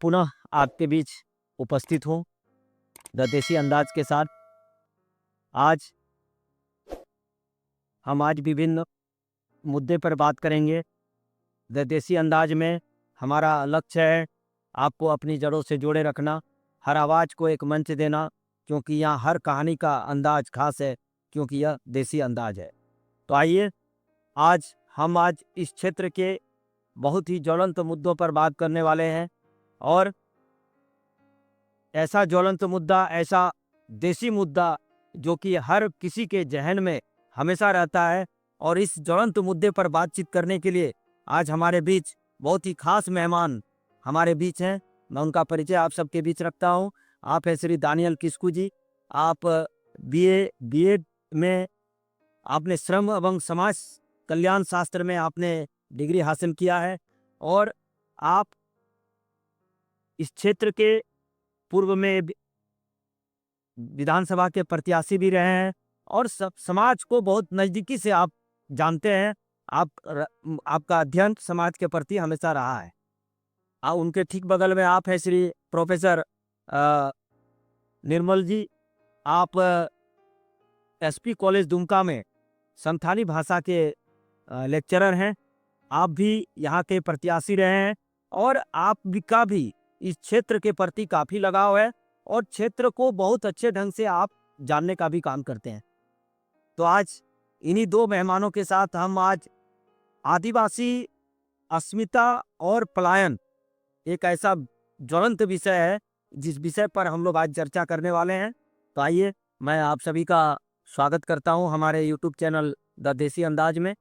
पुनः आपके बीच उपस्थित हूँ द देसी अंदाज के साथ। आज हम विभिन्न मुद्दे पर बात करेंगे। द देसी अंदाज में हमारा लक्ष्य है आपको अपनी जड़ों से जोड़े रखना, हर आवाज़ को एक मंच देना, क्योंकि यहाँ हर कहानी का अंदाज खास है, क्योंकि यह देसी अंदाज है। तो आइए आज इस क्षेत्र के बहुत ही ज्वलंत मुद्दों पर बात करने वाले हैं, और ऐसा ज्वलंत मुद्दा, ऐसा देसी मुद्दा जो कि हर किसी के जहन में हमेशा रहता है। और इस ज्वलंत मुद्दे पर बातचीत करने के लिए आज हमारे बीच बहुत ही खास मेहमान हमारे बीच हैं। मैं उनका परिचय आप सबके बीच रखता हूं। आप हैं श्री दानियल किस्कू जी। आप बीएड में आपने श्रम एवं समाज कल्याण शास्त्र में आपने डिग्री हासिल किया है, और आप इस क्षेत्र के पूर्व में विधानसभा के प्रत्याशी भी रहे हैं, और समाज को बहुत नज़दीकी से आप जानते हैं। आपका अध्ययन समाज के प्रति हमेशा रहा है। उनके ठीक बगल में आप हैं श्री प्रोफेसर निर्मल जी। आप एसपी कॉलेज दुमका में संथाली भाषा के लेक्चरर हैं। आप भी यहाँ के प्रत्याशी रहे हैं, और का भी इस क्षेत्र के प्रति काफ़ी लगाव है, और क्षेत्र को बहुत अच्छे ढंग से आप जानने का भी काम करते हैं। तो आज इन्हीं दो मेहमानों के साथ हम आज आदिवासी अस्मिता और पलायन, एक ऐसा ज्वलंत विषय है जिस विषय पर हम लोग आज चर्चा करने वाले हैं। तो आइए, मैं आप सभी का स्वागत करता हूं हमारे यूट्यूब चैनल द देसी अंदाज में।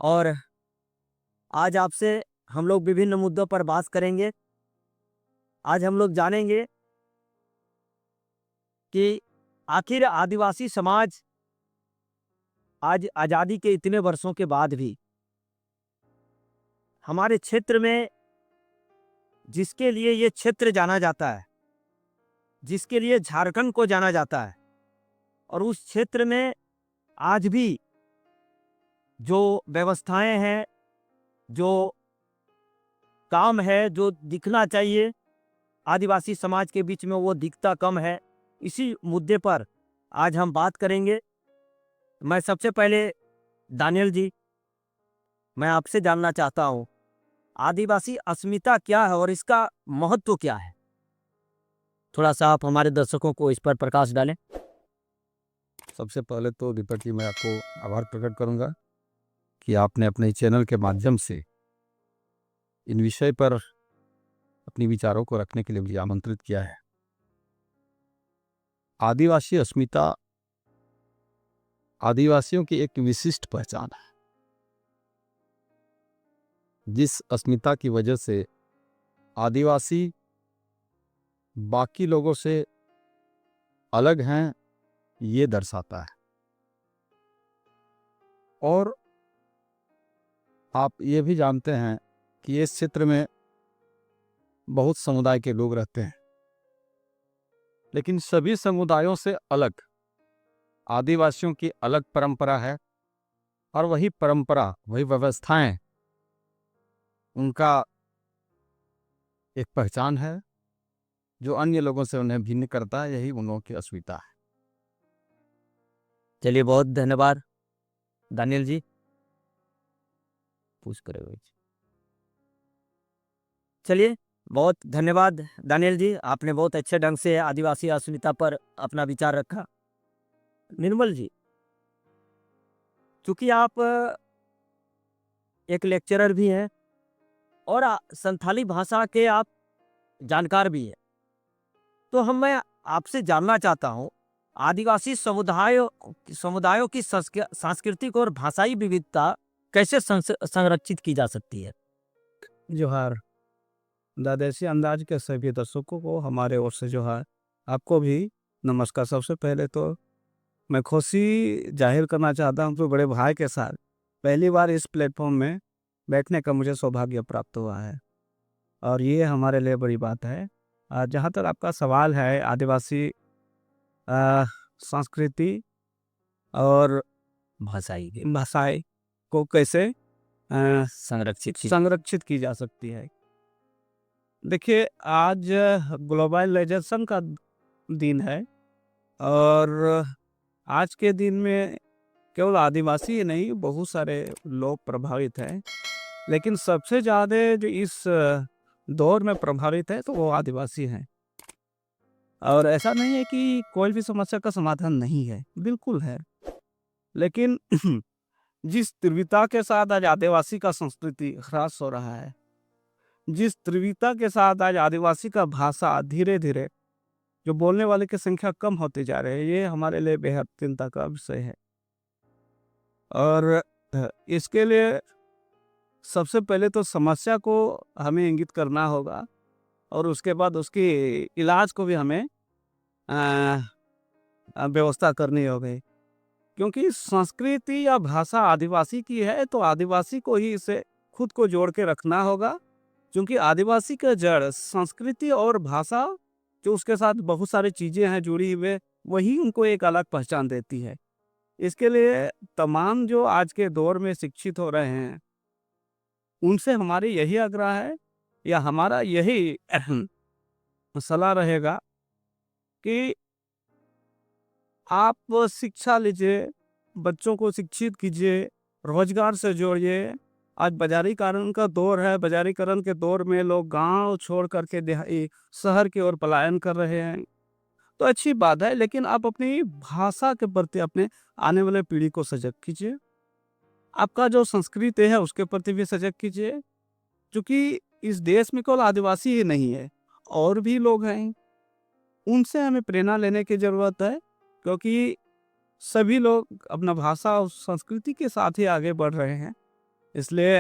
और आज आपसे हम लोग विभिन्न मुद्दों पर बात करेंगे। आज हम लोग जानेंगे कि आखिर आदिवासी समाज आज आज़ादी के इतने वर्षों के बाद भी हमारे क्षेत्र में, जिसके लिए ये क्षेत्र जाना जाता है, जिसके लिए झारखंड को जाना जाता है, और उस क्षेत्र में आज भी जो व्यवस्थाएं हैं, जो काम है, जो दिखना चाहिए आदिवासी समाज के बीच में, वो दिखता कम है। इसी मुद्दे पर आज हम बात करेंगे। मैं सबसे पहले दानियल जी, मैं आपसे जानना चाहता हूँ, आदिवासी अस्मिता क्या है और इसका महत्व क्या है? थोड़ा सा आप हमारे दर्शकों को इस पर प्रकाश डालें। सबसे पहले तो दीपक जी, मैं आपको आभार प्रकट करूंगा कि आपने अपने चैनल के माध्यम से इन विषय पर अपनी विचारों को रखने के लिए मुझे आमंत्रित किया है। आदिवासी अस्मिता आदिवासियों की एक विशिष्ट पहचान है, जिस अस्मिता की वजह से आदिवासी बाकी लोगों से अलग हैं, ये दर्शाता है। और आप ये भी जानते हैं कि इस क्षेत्र में बहुत समुदाय के लोग रहते हैं, लेकिन सभी समुदायों से अलग आदिवासियों की अलग परंपरा है, और वही परंपरा, वही व्यवस्थाएं उनका एक पहचान है, जो अन्य लोगों से उन्हें भिन्न करता है। यही उन लोगों की अस्मिता है। चलिए, बहुत धन्यवाद दानियल जी। पूछ करे हुए। चलिए, बहुत धन्यवाद दानियल जी, आपने बहुत अच्छे ढंग से आदिवासी अस्मिता पर अपना विचार रखा। निर्मल जी, चूंकि आप एक लेक्चरर भी हैं और संथाली भाषा के आप जानकार भी हैं, तो मैं आपसे जानना चाहता हूं, आदिवासी समुदायों की सांस्कृतिक और भाषाई विविधता कैसे संरक्षित की जा सकती है? जोहार। द देसी अंदाज के सभी दर्शकों को हमारे ओर से जोहार। आपको भी नमस्कार। सबसे पहले तो मैं खुशी जाहिर करना चाहता हूँ, तो बड़े भाई के साथ पहली बार इस प्लेटफॉर्म में बैठने का मुझे सौभाग्य प्राप्त हुआ है, और ये हमारे लिए बड़ी बात है। जहाँ तक आपका सवाल है, आदिवासी संस्कृति और भाषाएं को कैसे संरक्षित की जा सकती है, देखिए, आज ग्लोबलाइजेशन का दिन है और आज के दिन में केवल आदिवासी ही नहीं, बहुत सारे लोग प्रभावित हैं। लेकिन सबसे ज़्यादा जो इस दौर में प्रभावित है, तो वो आदिवासी हैं। और ऐसा नहीं है कि कोई भी समस्या का समाधान नहीं है, बिल्कुल है। लेकिन जिस तीव्रता के साथ आज आदिवासी का संस्कृति ह्रास हो रहा है, जिस तीव्रता के साथ आज आदिवासी का भाषा धीरे-धीरे जो बोलने वाले की संख्या कम होती जा रही है, ये हमारे लिए बेहद चिंता का विषय है। और इसके लिए सबसे पहले तो समस्या को हमें इंगित करना होगा और उसके बाद उसकी इलाज को भी हमें व्यवस्था करनी होगी। क्योंकि संस्कृति या भाषा आदिवासी की है, तो आदिवासी को ही इसे खुद को जोड़ के रखना होगा। क्योंकि आदिवासी का जड़ संस्कृति और भाषा, जो उसके साथ बहुत सारी चीज़ें हैं जुड़ी हुई, वही उनको एक अलग पहचान देती है। इसके लिए तमाम जो आज के दौर में शिक्षित हो रहे हैं, उनसे हमारी यही आग्रह है या हमारा यही सलाह रहेगा कि आप शिक्षा लीजिए, बच्चों को शिक्षित कीजिए, रोजगार से जोड़िए। आज बाजारीकरण का दौर है, बाजारीकरण के दौर में लोग गांव छोड़ करके शहर की ओर पलायन कर रहे हैं, तो अच्छी बात है। लेकिन आप अपनी भाषा के प्रति अपने आने वाले पीढ़ी को सजग कीजिए। आपका जो संस्कृति है उसके प्रति भी सजग कीजिए, क्योंकि इस देश में केवल आदिवासी ही नहीं है, और भी लोग हैं। उनसे हमें प्रेरणा लेने की ज़रूरत है, क्योंकि सभी लोग अपना भाषा और संस्कृति के साथ ही आगे बढ़ रहे हैं। इसलिए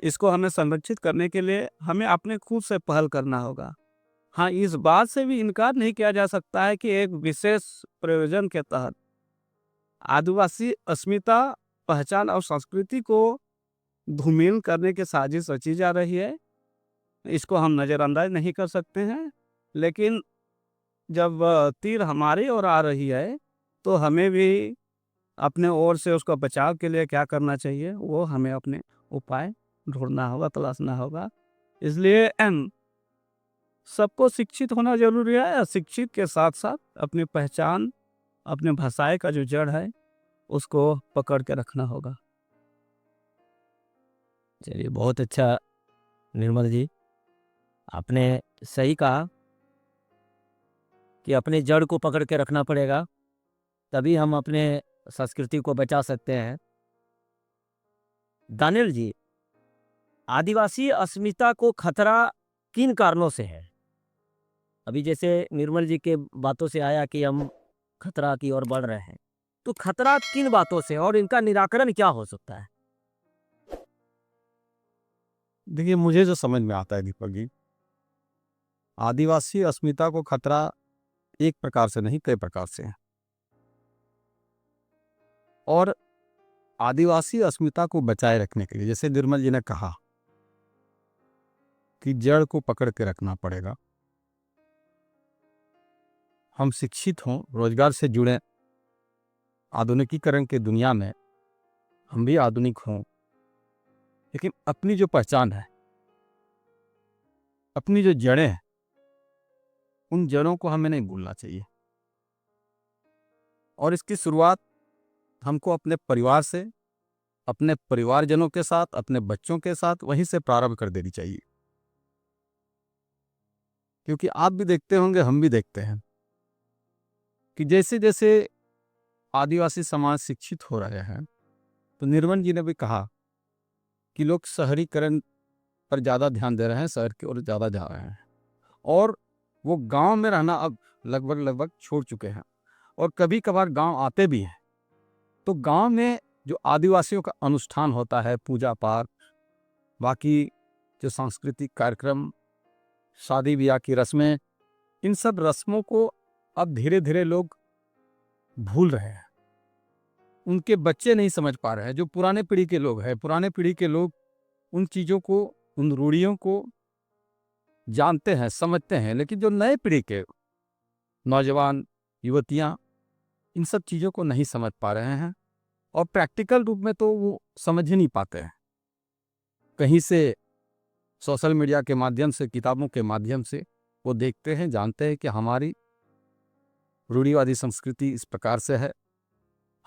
इसको हमें संरक्षित करने के लिए हमें अपने खुद से पहल करना होगा। हाँ, इस बात से भी इनकार नहीं किया जा सकता है कि एक विशेष प्रयोजन के तहत आदिवासी अस्मिता, पहचान और संस्कृति को धूमिल करने की साजिश रची जा रही है। इसको हम नज़रअंदाज नहीं कर सकते हैं। लेकिन जब तीर हमारी ओर आ रही है, तो हमें भी अपने ओर से उसका बचाव के लिए क्या करना चाहिए, वो हमें अपने उपाय ढूँढना होगा, तलाशना होगा। इसलिए सबको शिक्षित होना ज़रूरी है। शिक्षित के साथ-साथ अपनी पहचान, अपने भाषाई का जो जड़ है, उसको पकड़ के रखना होगा। चलिए, बहुत अच्छा निर्मल जी, आपने सही कहा कि अपने जड़ को पकड़ के रखना पड़ेगा, तभी हम अपने संस्कृति को बचा सकते हैं। दानियल जी, आदिवासी अस्मिता को खतरा किन कारणों से है? अभी जैसे निर्मल जी के बातों से आया कि हम खतरा की ओर बढ़ रहे हैं, तो खतरा किन बातों से और इनका निराकरण क्या हो सकता है? देखिए, मुझे जो समझ में आता है दीपक जी, आदिवासी अस्मिता को खतरा एक प्रकार से नहीं, कई प्रकार से है। और आदिवासी अस्मिता को बचाए रखने के लिए, जैसे निर्मल जी ने कहा कि जड़ को पकड़ के रखना पड़ेगा। हम शिक्षित हों, रोजगार से जुड़े, आधुनिकीकरण की दुनिया में हम भी आधुनिक हों, लेकिन अपनी जो पहचान है, अपनी जो जड़ें हैं, उन जड़ों को हमें नहीं भूलना चाहिए। और इसकी शुरुआत हमको अपने परिवार से, अपने परिवारजनों के साथ, अपने बच्चों के साथ वहीं से प्रारंभ कर देनी चाहिए। क्योंकि आप भी देखते होंगे, हम भी देखते हैं कि जैसे जैसे आदिवासी समाज शिक्षित हो रहे हैं, तो निर्मल जी ने भी कहा कि लोग शहरीकरण पर ज़्यादा ध्यान दे रहे हैं, शहर की ओर ज़्यादा जा रहे हैं, और वो गांव में रहना अब लगभग छोड़ चुके हैं। और कभी कभार गांव आते भी हैं, तो गांव में जो आदिवासियों का अनुष्ठान होता है, पूजा पाठ, बाकी जो सांस्कृतिक कार्यक्रम, शादी ब्याह की रस्में, इन सब रस्मों को अब धीरे धीरे लोग भूल रहे हैं। उनके बच्चे नहीं समझ पा रहे हैं। जो पुराने पीढ़ी के लोग हैं, पुराने पीढ़ी के लोग उन चीज़ों को, उन रूढ़ियों को जानते हैं, समझते हैं, लेकिन जो नए पीढ़ी के नौजवान, युवतियाँ इन सब चीज़ों को नहीं समझ पा रहे हैं, और प्रैक्टिकल रूप में तो वो समझ ही नहीं पाते हैं। कहीं से सोशल मीडिया के माध्यम से, किताबों के माध्यम से वो देखते हैं, जानते हैं कि हमारी रूढ़िवादी संस्कृति इस प्रकार से है,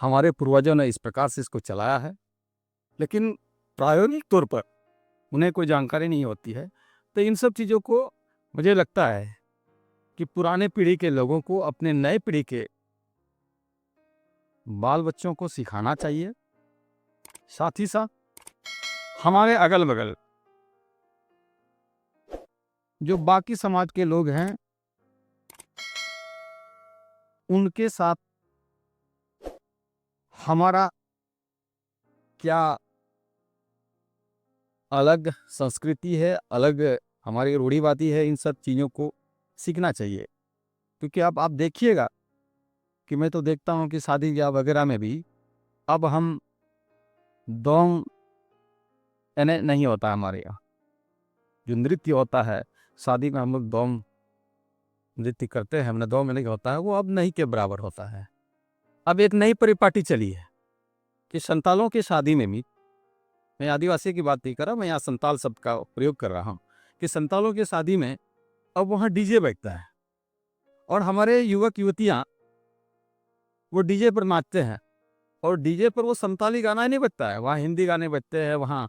हमारे पूर्वजों ने इस प्रकार से इसको चलाया है, लेकिन प्रायोगिक तौर पर उन्हें कोई जानकारी नहीं होती है। तो इन सब चीज़ों को मुझे लगता है कि पुराने पीढ़ी के लोगों को अपने नए पीढ़ी के बाल बच्चों को सिखाना चाहिए। साथ ही साथ हमारे अगल बगल जो बाकी समाज के लोग हैं उनके साथ हमारा क्या अलग संस्कृति है, अलग हमारी रूढ़िवादी है, इन सब चीज़ों को सीखना चाहिए। क्योंकि अब आप देखिएगा कि मैं तो देखता हूँ कि शादी ब्याह वगैरह में भी अब हम दोंग यानी नहीं होता है हमारे यहाँ। जो नृत्य होता है शादी में, हम लोग दोंग नृत्य करते हैं, हमने दोंग में नहीं होता है, वो अब नहीं के बराबर होता है। अब एक नई परिपाटी चली है कि संतालों की शादी में भी, मैं आदिवासी की बात नहीं कर रहा, मैं यहाँ संताल शब्द का प्रयोग कर रहा हूँ, कि संतालों की शादी में अब वहाँ डीजे बजता है और हमारे युवक युवतियाँ वो डीजे पर नाचते हैं और डीजे पर वो संताली गाना नहीं बजता है, वहाँ हिंदी गाने बजते हैं, वहाँ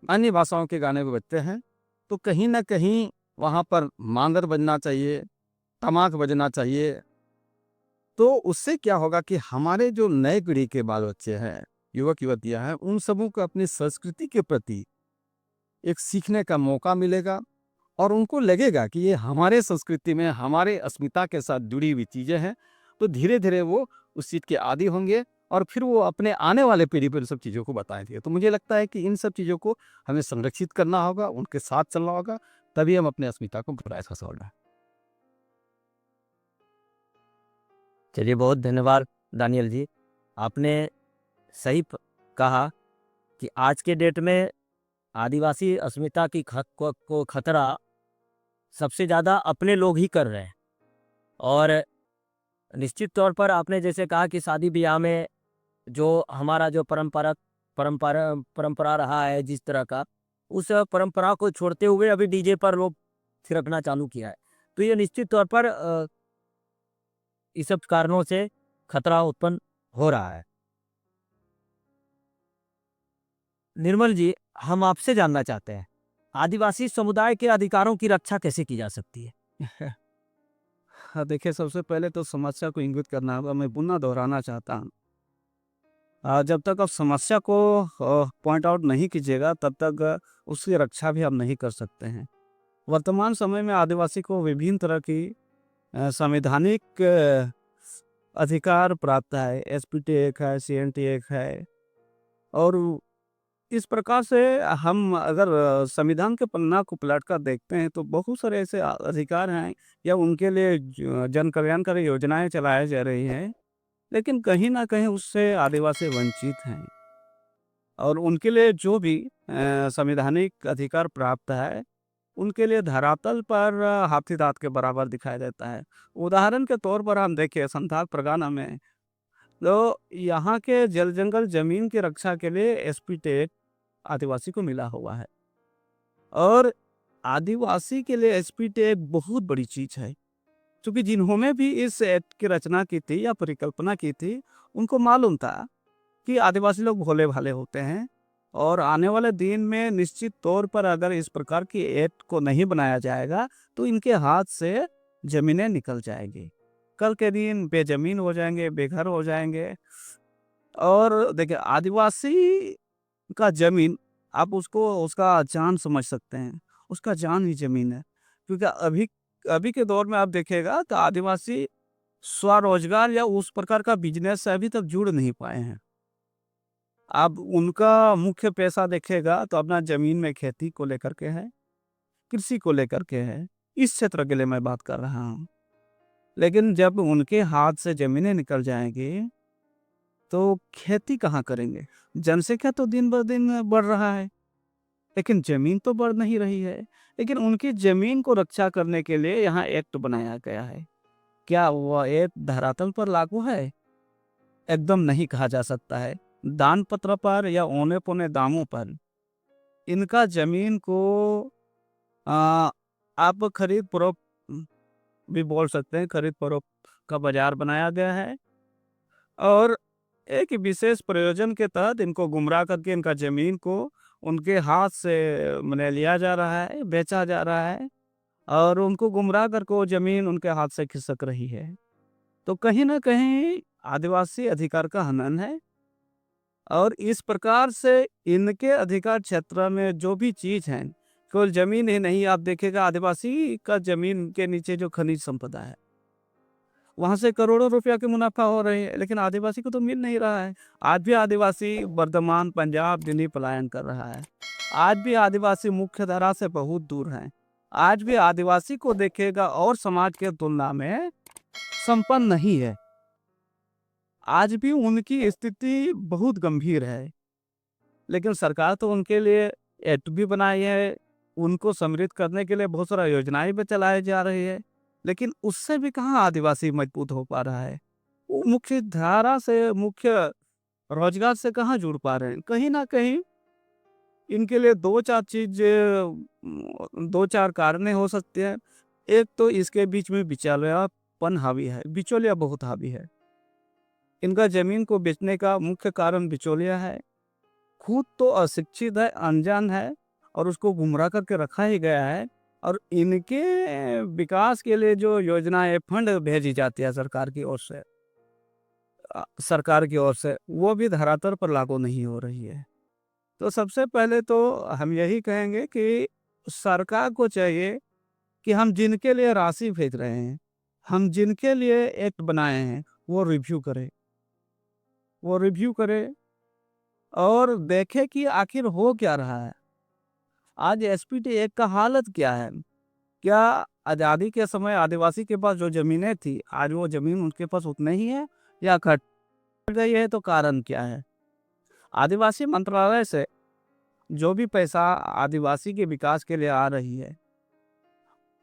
अन्य भाषाओं के गाने भी बजते हैं। तो कहीं ना कहीं वहाँ पर मांदर बजना चाहिए, तमाक बजना चाहिए। तो उससे क्या होगा कि हमारे जो नए पीढ़ी के बाल बच्चे हैं, युवक युवतियाँ हैं, उन सबों को अपनी संस्कृति के प्रति एक सीखने का मौका मिलेगा और उनको लगेगा कि ये हमारे संस्कृति में, हमारे अस्मिता के साथ जुड़ी हुई चीज़ें हैं। तो धीरे धीरे वो उस चीज़ के आदी होंगे और फिर वो अपने आने वाले पीढ़ी पर इन सब चीज़ों को बताएंगे। तो मुझे लगता है कि इन सब चीज़ों को हमें संरक्षित करना होगा, उनके साथ चलना होगा, तभी हम अपने अस्मिता को बनाए रख सकते हैं। चलिए, बहुत धन्यवाद दानियल जी। आपने सही कहा कि आज के डेट में आदिवासी अस्मिता की को खतरा सबसे ज़्यादा अपने लोग ही कर रहे हैं। और निश्चित तौर पर आपने जैसे कहा कि शादी ब्याह में जो हमारा जो परंपरा रहा है जिस तरह का, उस परंपरा को छोड़ते हुए अभी डीजे पर लोग थिरकना चालू किया है। तो ये निश्चित तौर पर इस सब कारणों से खतरा उत्पन्न हो रहा है। निर्मल जी, हम आपसे जानना चाहते हैं, आदिवासी समुदाय के अधिकारों की रक्षा कैसे की जा सकती है? हाँ, देखिए, सबसे पहले तो समस्या को इंगित करना होगा। मैं पुनः दोहराना चाहता हूँ, जब तक आप समस्या को पॉइंट आउट नहीं कीजिएगा तब तक उसकी रक्षा भी आप नहीं कर सकते हैं। वर्तमान समय में आदिवासी को विभिन्न तरह की संवैधानिक अधिकार प्राप्त है। एसपीटी एक है, सीएनटी एक है, और इस प्रकार से हम अगर संविधान के पन्ना को पलटकर देखते हैं तो बहुत सारे ऐसे अधिकार हैं या उनके लिए जन कल्याणकारी योजनाएं चलाई जा रही हैं, लेकिन कहीं ना कहीं उससे आदिवासी वंचित हैं और उनके लिए जो भी संवैधानिक अधिकार प्राप्त है उनके लिए धरातल पर हाथी दांत के बराबर दिखाई देता है। उदाहरण के तौर पर हम देखिए, संथाल परगना में तो यहाँ के जल जंगल जमीन की रक्षा के लिए एसपी टेक आदिवासी को मिला हुआ है और आदिवासी के लिए एसपी टेक बहुत बड़ी चीज है, क्योंकि जिन्होंने भी इस एक्ट की रचना की थी या परिकल्पना की थी उनको मालूम था कि आदिवासी लोग भोले भाले होते हैं और आने वाले दिन में निश्चित तौर पर अगर इस प्रकार की एक्ट को नहीं बनाया जाएगा तो इनके हाथ से जमीनें निकल जाएंगी, कल के दिन बेजमीन हो जाएंगे, बेघर हो जाएंगे। और देखिए, आदिवासी का जमीन, आप उसको उसका जान समझ सकते हैं, उसका जान ही जमीन है। क्योंकि अभी अभी के दौर में आप देखिएगा तो आदिवासी स्वरोजगार या उस प्रकार का बिजनेस से अभी तक जुड़ नहीं पाए हैं। आप उनका मुख्य पैसा देखेगा तो अपना जमीन में खेती को लेकर के है, कृषि को लेकर के है। इस क्षेत्र के लिए मैं बात कर रहा हूँ। लेकिन जब उनके हाथ से जमीनें निकल जाएंगी तो खेती कहाँ करेंगे? जनसंख्या तो दिन ब दिन बढ़ रहा है, लेकिन ज़मीन तो बढ़ नहीं रही है। लेकिन उनकी ज़मीन को रक्षा करने के लिए यहाँ एक्ट बनाया गया है। क्या वह एक्ट धरातल पर लागू है? एकदम नहीं कहा जा सकता है। दान पत्र पर या औने-पौने दामों पर इनका ज़मीन को आ, आप खरीद फरोख्त भी बोल सकते हैं, खरीद फरोख्त का बाजार बनाया गया है और एक विशेष प्रयोजन के तहत इनको गुमराह करके इनका ज़मीन को उनके हाथ से मने लिया जा रहा है, बेचा जा रहा है और उनको गुमराह करके वो ज़मीन उनके हाथ से खिसक रही है। तो कहीं न कहीं आदिवासी अधिकार का हनन है और इस प्रकार से इनके अधिकार क्षेत्र में जो भी चीज़ है, केवल ज़मीन ही नहीं, आप देखिएगा आदिवासी का ज़मीन के नीचे जो खनिज संपदा है, वहाँ से करोड़ों रुपया के मुनाफा हो रही है, लेकिन आदिवासी को तो मिल नहीं रहा है। आज भी आदिवासी वर्तमान पंजाब, दिल्ली पलायन कर रहा है। आज भी आदिवासी मुख्य धारा से बहुत दूर हैं। आज भी आदिवासी को देखिएगा और समाज के तुलना में संपन्न नहीं है। आज भी उनकी स्थिति बहुत गंभीर है, लेकिन सरकार तो उनके लिए एक्ट भी बनाई है, उनको समृद्ध करने के लिए बहुत सारा योजनाएं भी चलाई जा रही है, लेकिन उससे भी कहाँ आदिवासी मजबूत हो पा रहा है। वो मुख्य धारा से, मुख्य रोजगार से कहाँ जुड़ पा रहे हैं। कहीं ना कहीं इनके लिए दो चार कारणें हो सकते हैं। एक तो इसके बीच में बिचौलियापन हावी है, बिचौलिया बहुत हावी है। इनका जमीन को बेचने का मुख्य कारण बिचौलिया है। खुद तो अशिक्षित है, अनजान है और उसको गुमराह करके रखा ही गया है और इनके विकास के लिए जो योजनाएं, फंड भेजी जाती है सरकार की ओर से, वो भी धरातल पर लागू नहीं हो रही है। तो सबसे पहले तो हम यही कहेंगे कि सरकार को चाहिए कि हम जिनके लिए राशि भेज रहे हैं, हम जिनके लिए एक्ट बनाए हैं, वो रिव्यू करे और देखे कि आखिर हो क्या रहा है। आज एसपीटी एक्ट का हालत क्या है? क्या आज़ादी के समय आदिवासी के पास जो ज़मीनें थी, आज वो ज़मीन उनके पास उतने ही है या घट गई है? तो कारण क्या है? आदिवासी मंत्रालय से जो भी पैसा आदिवासी के विकास के लिए आ रही है,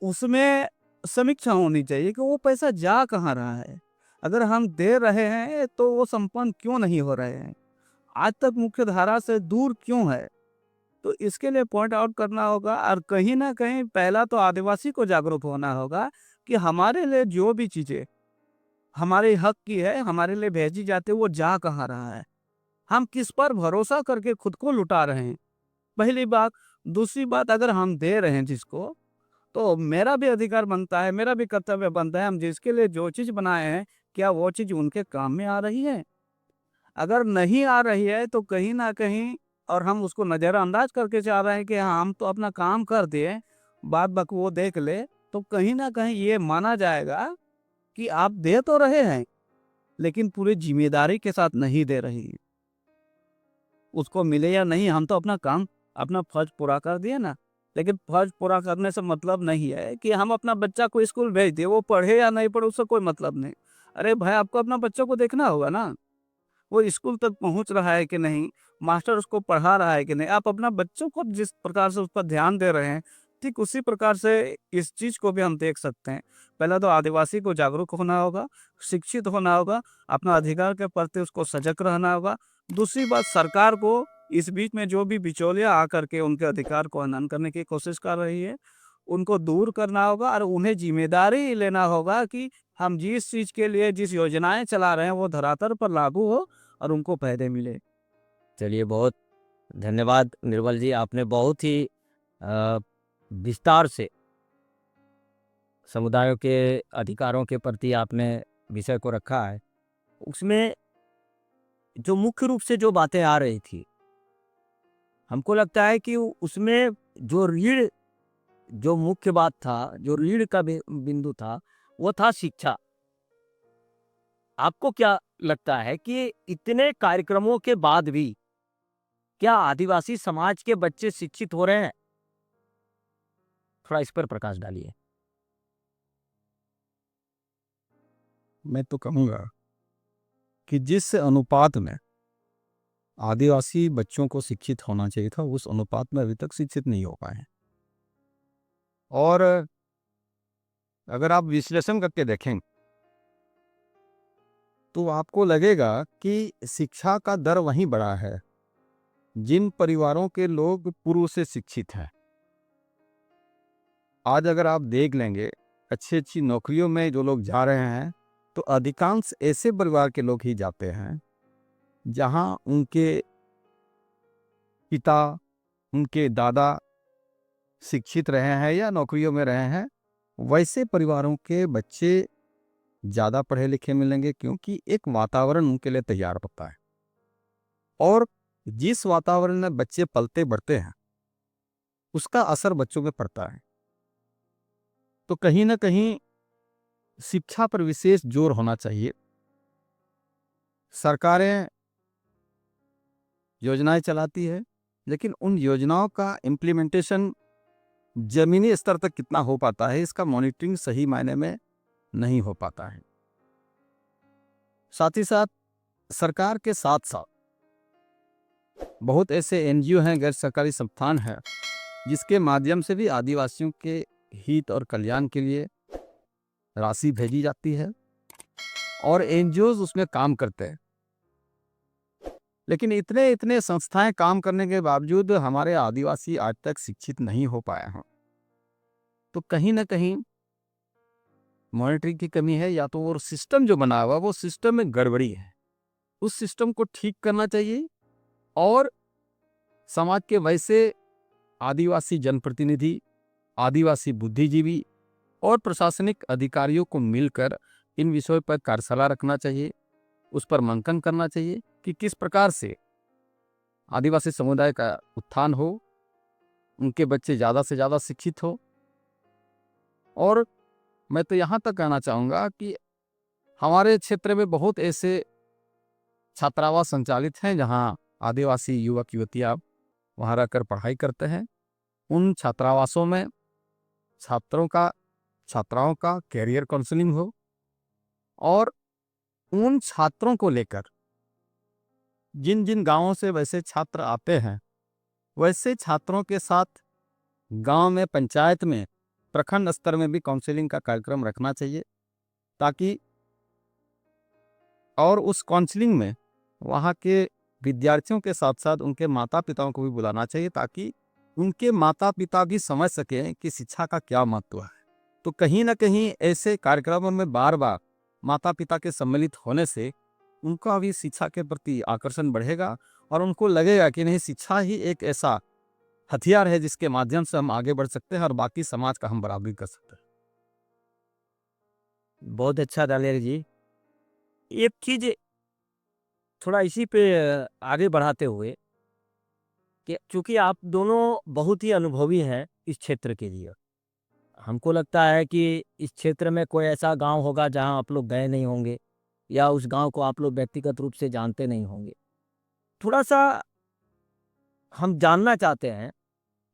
उसमें समीक्षा होनी चाहिए कि वो पैसा जा कहाँ रहा है। अगर हम दे रहे हैं तो वो संपन्न क्यों नहीं हो रहे हैं, आज तक मुख्य धारा से दूर क्यों है। तो इसके लिए पॉइंट आउट करना होगा और कहीं ना कहीं पहला तो आदिवासी को जागरूक होना होगा कि हमारे लिए जो भी चीज़ें हमारे हक की है, हमारे लिए भेजी जाती है, वो जा कहाँ रहा है, हम किस पर भरोसा करके खुद को लुटा रहे हैं, पहली बात। दूसरी बात, अगर हम दे रहे हैं जिसको, तो मेरा भी अधिकार बनता है, मेरा भी कर्तव्य बनता है, हम जिसके लिए जो चीज़ बनाए हैं, क्या वो चीज़ उनके काम में आ रही है? अगर नहीं आ रही है तो कहीं न कहीं और हम उसको नज़रअंदाज करके चाह रहे हैं कि हाँ, हम तो अपना काम कर दिए, बाद बाकी वो देख ले, तो कहीं न कहीं ये माना जाएगा कि आप दे तो रहे हैं, लेकिन पूरी ज़िम्मेदारी के साथ नहीं दे रही हैं। उसको मिले या नहीं, हम तो अपना काम, अपना फ़र्ज़ पूरा कर दिए ना। लेकिन फ़र्ज़ पूरा करने से मतलब नहीं है कि हम अपना बच्चा को स्कूल भेज दिए, वो पढ़े या नहीं पढ़े उससे कोई मतलब नहीं। अरे भाई, आपको अपना बच्चों को देखना होगा ना, वो स्कूल तक पहुँच रहा है कि नहीं, मास्टर उसको पढ़ा रहा है कि नहीं। आप अपना बच्चों को जिस प्रकार से उस पर ध्यान दे रहे हैं, ठीक उसी प्रकार से इस चीज़ को भी हम देख सकते हैं। पहले तो आदिवासी को जागरूक होना होगा, शिक्षित होना होगा, अपना अधिकार के प्रति उसको सजग रहना होगा। दूसरी बात, सरकार को इस बीच में जो भी बिचौलिया आकर के उनके अधिकार को हनन करने की कोशिश कर रही है, उनको दूर करना होगा और उन्हें ज़िम्मेदारी लेना होगा कि हम जिस चीज़ के लिए जिस योजनाएँ चला रहे हैं, वो धरातल पर लागू हो और उनको फ़ायदे मिले। चलिए, बहुत धन्यवाद निर्मल जी, आपने बहुत ही अ, विस्तार से समुदायों के अधिकारों के प्रति आपने विषय को रखा है। उसमें जो मुख्य रूप से जो बातें आ रही थी, हमको लगता है कि उसमें जो रीढ़ जो मुख्य बात था, जो रीढ़ का बिंदु था, वो था शिक्षा। आपको क्या लगता है कि इतने कार्यक्रमों के बाद भी क्या आदिवासी समाज के बच्चे शिक्षित हो रहे हैं? थोड़ा इस पर प्रकाश डालिए। मैं तो कहूँगा कि जिस अनुपात में आदिवासी बच्चों को शिक्षित होना चाहिए था, उस अनुपात में अभी तक शिक्षित नहीं हो पाए हैं। और अगर आप विश्लेषण करके देखें, तो आपको लगेगा कि शिक्षा का दर वहीं बढ़ा है, जिन परिवारों के लोग पूर्व से शिक्षित हैं। आज अगर आप देख लेंगे अच्छी नौकरियों में जो लोग जा रहे हैं तो अधिकांश ऐसे परिवार के लोग ही जाते हैं जहां उनके पिता, उनके दादा शिक्षित रहे हैं या नौकरियों में रहे हैं। वैसे परिवारों के बच्चे ज़्यादा पढ़े लिखे मिलेंगे क्योंकि एक वातावरण उनके लिए तैयार होता है और जिस वातावरण में बच्चे पलते बढ़ते हैं उसका असर बच्चों में पड़ता है। तो कहीं ना कहीं शिक्षा पर विशेष जोर होना चाहिए। सरकारें योजनाएं चलाती है लेकिन उन योजनाओं का इम्प्लीमेंटेशन जमीनी स्तर तक कितना हो पाता है इसका मॉनिटरिंग सही मायने में नहीं हो पाता है। साथ ही साथ सरकार के साथ साथ बहुत ऐसे एनजीओ हैं, गैर सरकारी संस्थान हैं जिसके माध्यम से भी आदिवासियों के हित और कल्याण के लिए राशि भेजी जाती है और एनजीओ उसमें काम करते हैं। लेकिन इतने संस्थाएं काम करने के बावजूद हमारे आदिवासी आज तक शिक्षित नहीं हो पाए हैं। तो कहीं ना कहीं मॉनिटरिंग की कमी है या तो वो सिस्टम जो बना हुआ वो सिस्टम में गड़बड़ी है। उस सिस्टम को ठीक करना चाहिए और समाज के वैसे आदिवासी जनप्रतिनिधि, आदिवासी बुद्धिजीवी और प्रशासनिक अधिकारियों को मिलकर इन विषयों पर कार्यशाला रखना चाहिए, उस पर मंथन करना चाहिए कि किस प्रकार से आदिवासी समुदाय का उत्थान हो, उनके बच्चे ज़्यादा से ज़्यादा शिक्षित हो। और मैं तो यहाँ तक कहना चाहूँगा कि हमारे क्षेत्र में बहुत ऐसे छात्रावास संचालित हैं जहाँ आदिवासी युवक युवतियाँ वहाँ रहकर पढ़ाई करते हैं। उन छात्रावासों में छात्राओं का कैरियर काउंसलिंग हो और उन छात्रों को लेकर जिन जिन गांवों से वैसे छात्र आते हैं वैसे छात्रों के साथ गांव में, पंचायत में, प्रखंड स्तर में भी काउंसलिंग का कार्यक्रम रखना चाहिए ताकि और उस काउंसलिंग में वहाँ के विद्यार्थियों के साथ साथ उनके माता पिताओं को भी बुलाना चाहिए ताकि उनके माता पिता भी समझ सकें कि शिक्षा का क्या महत्व है। तो कहीं ना कहीं ऐसे कार्यक्रमों में बार बार माता पिता के सम्मिलित होने से उनका भी शिक्षा के प्रति आकर्षण बढ़ेगा और उनको लगेगा कि नहीं, शिक्षा ही एक ऐसा हथियार है जिसके माध्यम से हम आगे बढ़ सकते हैं और बाकी समाज का हम बराबरी कर सकते हैं। बहुत अच्छा दालेर जी। एक चीज थोड़ा इसी पे आगे बढ़ाते हुए कि चूंकि आप दोनों बहुत ही अनुभवी हैं इस क्षेत्र के लिए, हमको लगता है कि इस क्षेत्र में कोई ऐसा गांव होगा जहां आप लोग गए नहीं होंगे या उस गांव को आप लोग व्यक्तिगत रूप से जानते नहीं होंगे। थोड़ा सा हम जानना चाहते हैं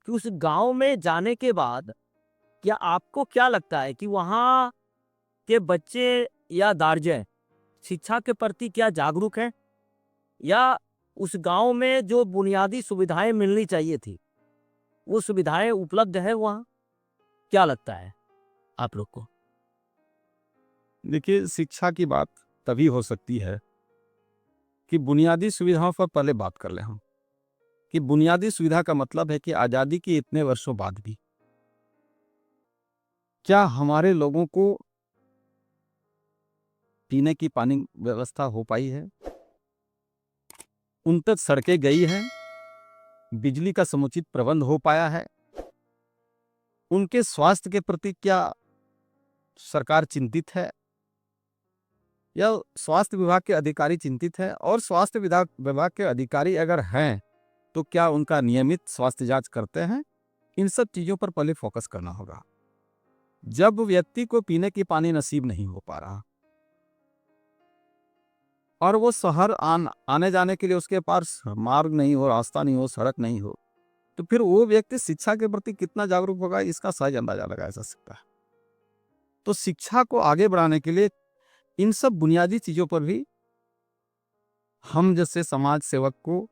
कि उस गांव में जाने के बाद क्या आपको क्या लगता है कि वहाँ के बच्चे या दार्जियन शिक्षा के प्रति क्या जागरूक हैं, या उस गांव में जो बुनियादी सुविधाएं मिलनी चाहिए थी वो सुविधाएं उपलब्ध है वहाँ? क्या लगता है आप लोग को? देखिए, शिक्षा की बात तभी हो सकती है कि बुनियादी सुविधाओं पर पहले बात कर लें हम कि बुनियादी सुविधा का मतलब है कि आज़ादी के इतने वर्षों बाद भी क्या हमारे लोगों को पीने की पानी व्यवस्था हो पाई है, उन तक सड़कें गई हैं, बिजली का समुचित प्रबंध हो पाया है, उनके स्वास्थ्य के प्रति क्या सरकार चिंतित है या स्वास्थ्य विभाग के अधिकारी चिंतित है, और स्वास्थ्य विभाग के अधिकारी अगर हैं तो क्या उनका नियमित स्वास्थ्य जांच करते हैं। इन सब चीजों पर पहले फोकस करना होगा। जब व्यक्ति को पीने की पानी नसीब नहीं हो पा रहा और वो शहर आने जाने के लिए उसके पास मार्ग नहीं हो, रास्ता नहीं हो, सड़क नहीं हो, तो फिर वो व्यक्ति शिक्षा के प्रति कितना जागरूक होगा इसका सहज अंदाजा लगाया जा सकता है। तो शिक्षा को आगे बढ़ाने के लिए इन सब बुनियादी चीजों पर भी हम जैसे समाज सेवक को,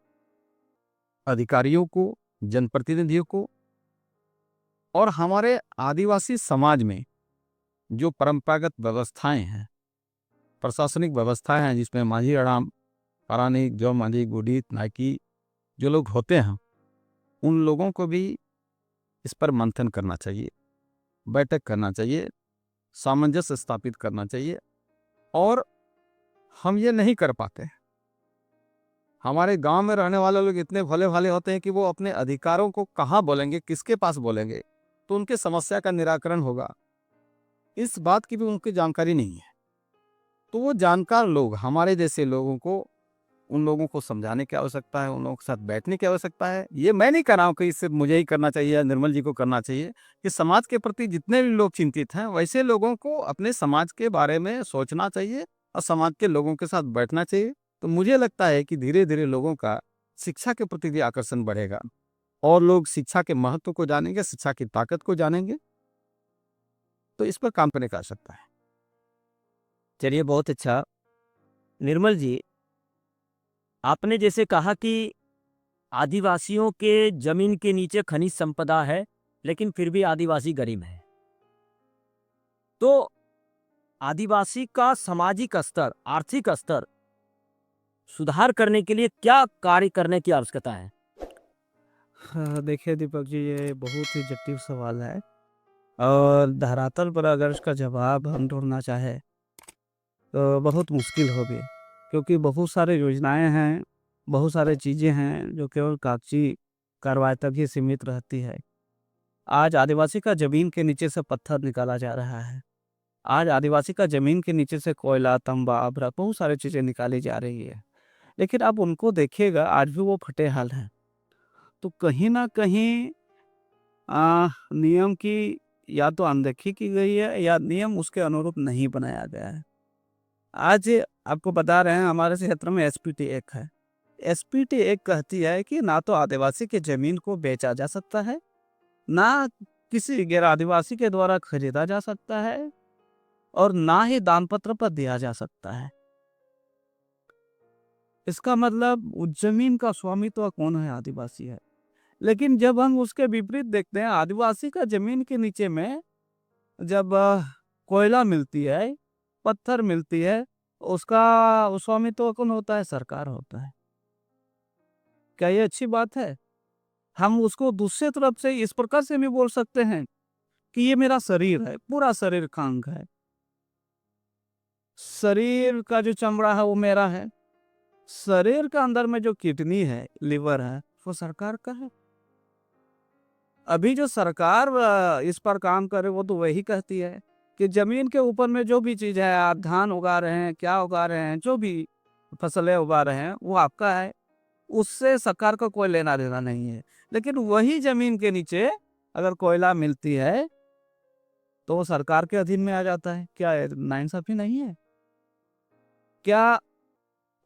अधिकारियों को, जनप्रतिनिधियों को और हमारे आदिवासी समाज में जो परंपरागत व्यवस्थाएं हैं, प्रशासनिक व्यवस्थाएं हैं जिसमें माझी अड़ाम, पारानिक, जौ माझी, गुडीत, नायकी जो लोग होते हैं, उन लोगों को भी इस पर मंथन करना चाहिए बैठक करना चाहिए, सामंजस्य स्थापित करना चाहिए। और हम ये नहीं कर पाते। हमारे गांव में रहने वाले लोग इतने भले भाले होते हैं कि वो अपने अधिकारों को कहाँ बोलेंगे, किसके पास बोलेंगे, तो उनके समस्या का निराकरण होगा, इस बात की भी उनकी जानकारी नहीं है। तो वो जानकार लोग, हमारे जैसे लोगों को, उन लोगों को समझाने की आवश्यकता है, उन लोगों के साथ बैठने की आवश्यकता है। ये मैं नहीं कर रहा हूँ कि इससे मुझे ही करना चाहिए या निर्मल जी को करना चाहिए। कि समाज के प्रति जितने भी लोग चिंतित हैं, वैसे लोगों को अपने समाज के बारे में सोचना चाहिए और समाज के लोगों के साथ बैठना चाहिए। तो मुझे लगता है कि धीरे धीरे लोगों का शिक्षा के प्रति भी आकर्षण बढ़ेगा और लोग शिक्षा के महत्व को जानेंगे, शिक्षा की ताकत को जानेंगे। तो इस पर काम करने की आवश्यकता है। चलिए, बहुत अच्छा। निर्मल जी, आपने जैसे कहा कि आदिवासियों के जमीन के नीचे खनिज संपदा है, लेकिन फिर भी आदिवासी गरीब है। तो आदिवासी का सामाजिक स्तर, आर्थिक स्तर सुधार करने के लिए क्या कार्य करने की आवश्यकता है? हाँ, देखिए दीपक जी, ये बहुत ही जटिल सवाल है और धरातल पर अगर इसका जवाब हम ढूंढना चाहे तो बहुत मुश्किल होगी, क्योंकि बहुत सारे योजनाएं हैं, बहुत सारे चीज़ें हैं जो केवल कागजी कार्रवाई तक ही सीमित रहती है। आज आदिवासी का ज़मीन के नीचे से पत्थर निकाला जा रहा है। आज आदिवासी का ज़मीन के नीचे से कोयला, तांबा, अभ्रक, बहुत सारी चीज़ें निकाली जा रही है। लेकिन आप उनको देखिएगा, आज भी वो फटे हाल हैं। तो कहीं न कहीं नियम की या तो अनदेखी की गई है या नियम उसके अनुरूप नहीं बनाया गया है। आज आपको बता रहे हैं, हमारे क्षेत्र में एसपीटी एक्ट है। एसपीटी एक्ट कहती है कि ना तो आदिवासी की ज़मीन को बेचा जा सकता है, ना किसी गैर आदिवासी के द्वारा खरीदा जा सकता है और ना ही दान पत्र पर दिया जा सकता है। इसका मतलब उस ज़मीन का स्वामित्व कौन है? आदिवासी है। लेकिन जब हम उसके विपरीत देखते हैं, आदिवासी का ज़मीन के नीचे में जब कोयला मिलती है, पत्थर मिलती है, उसका स्वामित्व कौन होता है? सरकार होता है। क्या ये अच्छी बात है? हम उसको दूसरे तरफ से इस प्रकार से भी बोल सकते हैं कि ये मेरा शरीर है, पूरा शरीर का अंग है। शरीर का जो चमड़ा है वो मेरा है। शरीर के अंदर में जो किडनी है, लिवर है, वो सरकार का है। अभी जो सरकार इस पर काम करे वो तो वही कहती है कि जमीन के ऊपर में जो भी चीज है, आप धान उगा रहे हैं, क्या उगा रहे हैं, जो भी फसलें उगा रहे हैं, वो आपका है। उससे सरकार का कोई लेना देना नहीं है। लेकिन वही जमीन के नीचे अगर कोयला मिलती है तो वो सरकार के अधीन में आ जाता है। क्या नाइंसाफी नहीं है? क्या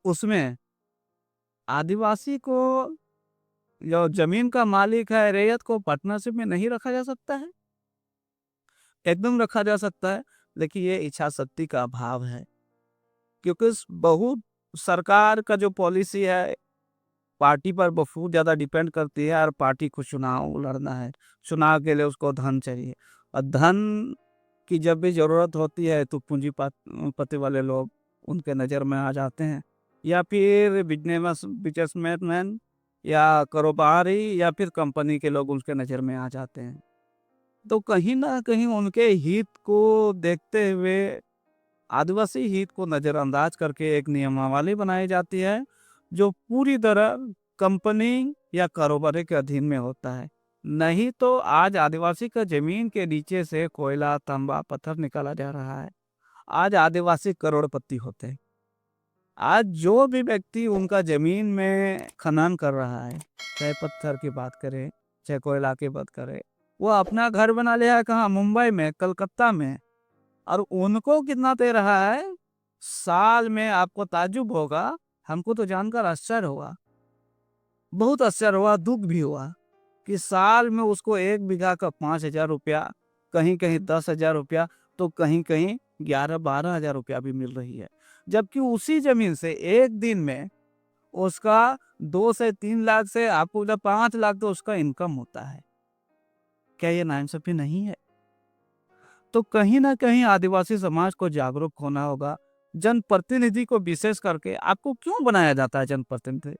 उसमें आदिवासी को, जो जमीन का मालिक है, रैयत को पार्टनरशिप में नहीं रखा जा सकता है? एकदम रखा जा सकता है। लेकिन ये इच्छा शक्ति का अभाव है, क्योंकि बहुत सरकार का जो पॉलिसी है पार्टी पर बहुत ज़्यादा डिपेंड करती है और पार्टी को चुनाव लड़ना है। चुनाव के लिए उसको धन चाहिए और धन की जब भी ज़रूरत होती है तो पूंजीपति वाले लोग उनके नज़र में आ जाते हैं, या फिर बिजनेसमैन या कारोबारी या फिर कंपनी के लोग उनके नज़र में आ जाते हैं। तो कहीं ना कहीं उनके हित को देखते हुए आदिवासी हित को नज़रअंदाज करके एक नियमावली बनाई जाती है जो पूरी तरह कंपनी या कारोबारी के अधीन में होता है। नहीं तो आज आदिवासी का जमीन के नीचे से कोयला, तांबा, पत्थर निकाला जा रहा है। आज आदिवासी करोड़पति होते हैं। आज जो भी व्यक्ति उनका जमीन में खनन कर रहा है, चाहे पत्थर की बात करें, चाहे कोयला की बात करें, वो अपना घर बना लिया है कहाँ? मुंबई में, कलकत्ता में। और उनको कितना दे रहा है साल में? आपको ताज्जुब होगा, हमको तो जानकर आश्चर्य हुआ, बहुत आश्चर्य हुआ, दुख भी हुआ कि साल में उसको 1 बीघा का 5,000 रुपया, कहीं कहीं 10,000 रुपया, तो कहीं कहीं 11-12 हज़ार रुपया भी मिल रही है। जबकि उसी जमीन से एक दिन में उसका 2 से 3 लाख से आपको 5 लाख तो उसका इनकम होता है। क्या ये नाइंसाफी नहीं है? तो कहीं ना कहीं आदिवासी समाज को जागरूक होना होगा। जनप्रतिनिधि को विशेष करके आपको क्यों बनाया जाता है जनप्रतिनिधि?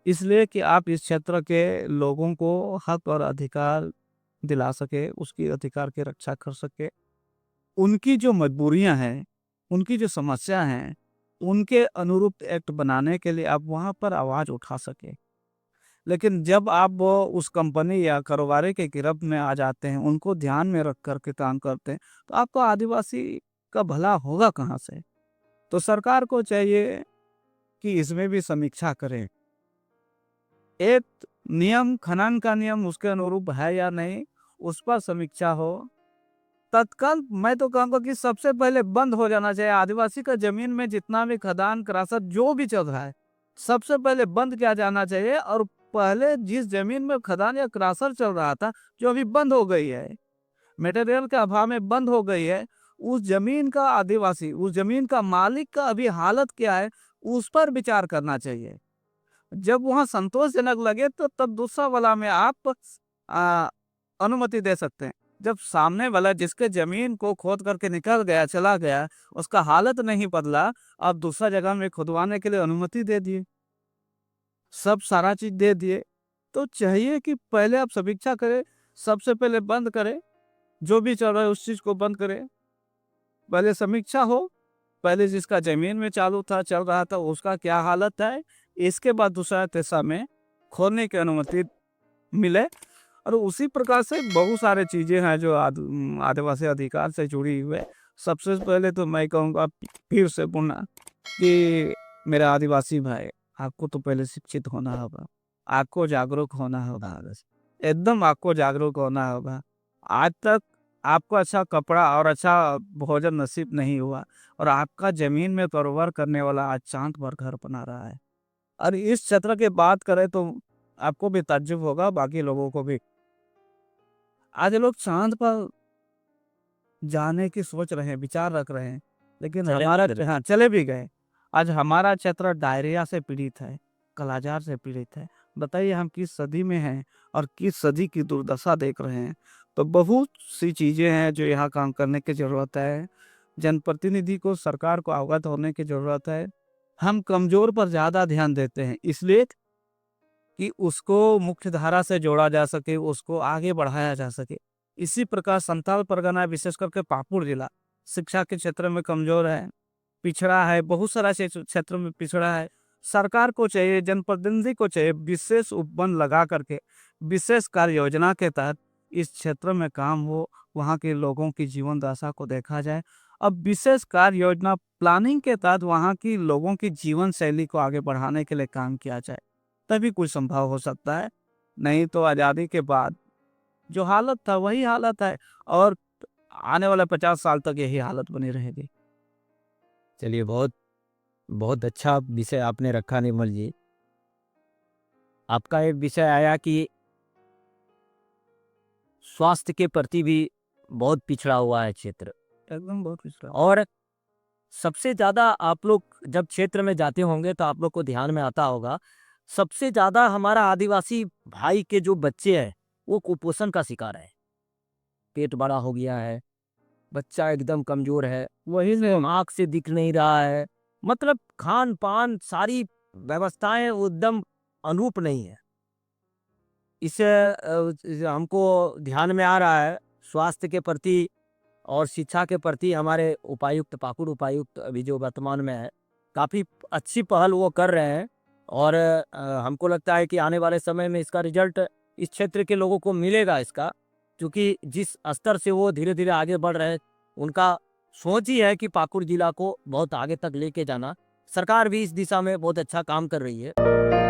इसलिए कि आप इस क्षेत्र के लोगों को हक और अधिकार दिला सके, उसकी अधिकार की रक्षा कर सके। उनकी जो मजबूरियां हैं, उनकी जो समस्या हैं, उनके अनुरूप एक्ट बनाने के लिए आप वहाँ पर आवाज़ उठा सके। लेकिन जब आप वो उस कंपनी या कारोबारी के गिरफ्त में आ जाते हैं, उनको ध्यान में रख कर के काम करते हैं, तो आपको आदिवासी का भला होगा कहाँ से? तो सरकार को चाहिए कि इसमें भी समीक्षा करे। एक नियम, खनन का नियम उसके अनुरूप है या नहीं, उस पर समीक्षा हो। तत्काल मैं तो कहूँगा कि सबसे पहले बंद हो जाना चाहिए। आदिवासी का ज़मीन में जितना भी खदान, क्रशर जो भी चल रहा है, सबसे पहले बंद किया जाना चाहिए। और पहले जिस ज़मीन में खदान या क्रशर चल रहा था, जो अभी बंद हो गई है, मटेरियल के अभाव में बंद हो गई है, उस ज़मीन का आदिवासी, उस ज़मीन का मालिक का अभी हालत क्या है, उस पर विचार करना चाहिए। जब वहाँ संतोषजनक लगे तो तब दूसरा वाला में आप आ, अनुमति दे सकते हैं। जब सामने वाला जिसके ज़मीन को खोद करके निकल गया, चला गया, उसका हालत नहीं बदला, आप दूसरा जगह में खुदवाने के लिए अनुमति दे दिए, सब सारा चीज़ दे दिए। तो चाहिए कि पहले आप समीक्षा करें, सबसे पहले बंद करें, जो भी चल रहा है उस चीज़ को बंद करें। पहले समीक्षा हो, पहले जिसका ज़मीन में चालू था, चल रहा था, उसका क्या हालत है, इसके बाद दूसरा तेसरा में खोदने की अनुमति मिले। और उसी प्रकार से बहुत सारे चीज़ें हैं जो आदिवासी अधिकार से जुड़ी हुई है। सबसे पहले तो मैं कहूँगा फिर से पुनः कि मेरे आदिवासी भाई, आपको तो पहले शिक्षित होना होगा, आपको जागरूक होना होगा, एकदम आपको जागरूक होना होगा। आज तक आपको अच्छा कपड़ा और अच्छा भोजन नसीब नहीं हुआ, और आपका ज़मीन में कारोबार करने वाला आज चाँद पर घर बना रहा है। और इस क्षेत्र की बात करें तो आपको भी ताज्जुब होगा, बाकी लोगों को भी। आज लोग चाँद पर जाने की सोच रहे हैं, विचार रख रहे हैं, लेकिन हाँ, चले भी गए। आज हमारा क्षेत्र डायरिया से पीड़ित है, कालाजार से पीड़ित है। बताइए हम किस सदी में हैं और किस सदी की दुर्दशा देख रहे हैं। तो बहुत सी चीज़ें हैं जो यहाँ काम करने की ज़रूरत है। जनप्रतिनिधि को, सरकार को अवगत होने की ज़रूरत है। हम कमज़ोर पर ज़्यादा ध्यान देते हैं, इसलिए कि उसको मुख्य धारा से जोड़ा जा सके, उसको आगे बढ़ाया जा सके। इसी प्रकार संथाल परगना, विशेष करके पाकुड़ जिला, शिक्षा के क्षेत्र में कमज़ोर है, पिछड़ा है, बहुत सारा क्षेत्र में पिछड़ा है। सरकार को चाहिए, जनप्रतिनिधि को चाहिए, विशेष उपवन लगा करके, विशेष कार्य योजना के तहत इस क्षेत्र में काम हो, वहाँ के लोगों की जीवन दशा को देखा जाए। अब विशेष कार्य योजना प्लानिंग के तहत वहाँ की लोगों की जीवन शैली को आगे बढ़ाने के लिए काम किया जाए, तभी कुछ संभव हो सकता है। नहीं तो आज़ादी के बाद जो हालत था वही हालत है, और आने वाले 50 साल तक यही हालत बनी रहेगी। चलिए, बहुत बहुत अच्छा विषय आपने रखा निर्मल जी। आपका एक विषय आया कि स्वास्थ्य के प्रति भी बहुत पिछड़ा हुआ है क्षेत्र, एकदम बहुत पिछड़ा। और सबसे ज़्यादा आप लोग जब क्षेत्र में जाते होंगे तो आप लोग को ध्यान में आता होगा, सबसे ज़्यादा हमारा आदिवासी भाई के जो बच्चे हैं वो कुपोषण का शिकार है। पेट बड़ा हो गया है, बच्चा एकदम कमज़ोर है, वही से आँख से दिख नहीं रहा है, मतलब खान-पान सारी व्यवस्थाएँ वो एकदम अनुरूप नहीं है। इससे हमको ध्यान में आ रहा है स्वास्थ्य के प्रति और शिक्षा के प्रति हमारे उपायुक्त, पाकुड़ उपायुक्त अभी जो वर्तमान में है, काफ़ी अच्छी पहल वो कर रहे हैं। और हमको लगता है कि आने वाले समय में इसका रिजल्ट इस क्षेत्र के लोगों को मिलेगा इसका, क्योंकि जिस स्तर से वो धीरे-धीरे आगे बढ़ रहे हैं, उनका सोच ही है कि पाकुड़ जिला को बहुत आगे तक लेके जाना। सरकार भी इस दिशा में बहुत अच्छा काम कर रही है।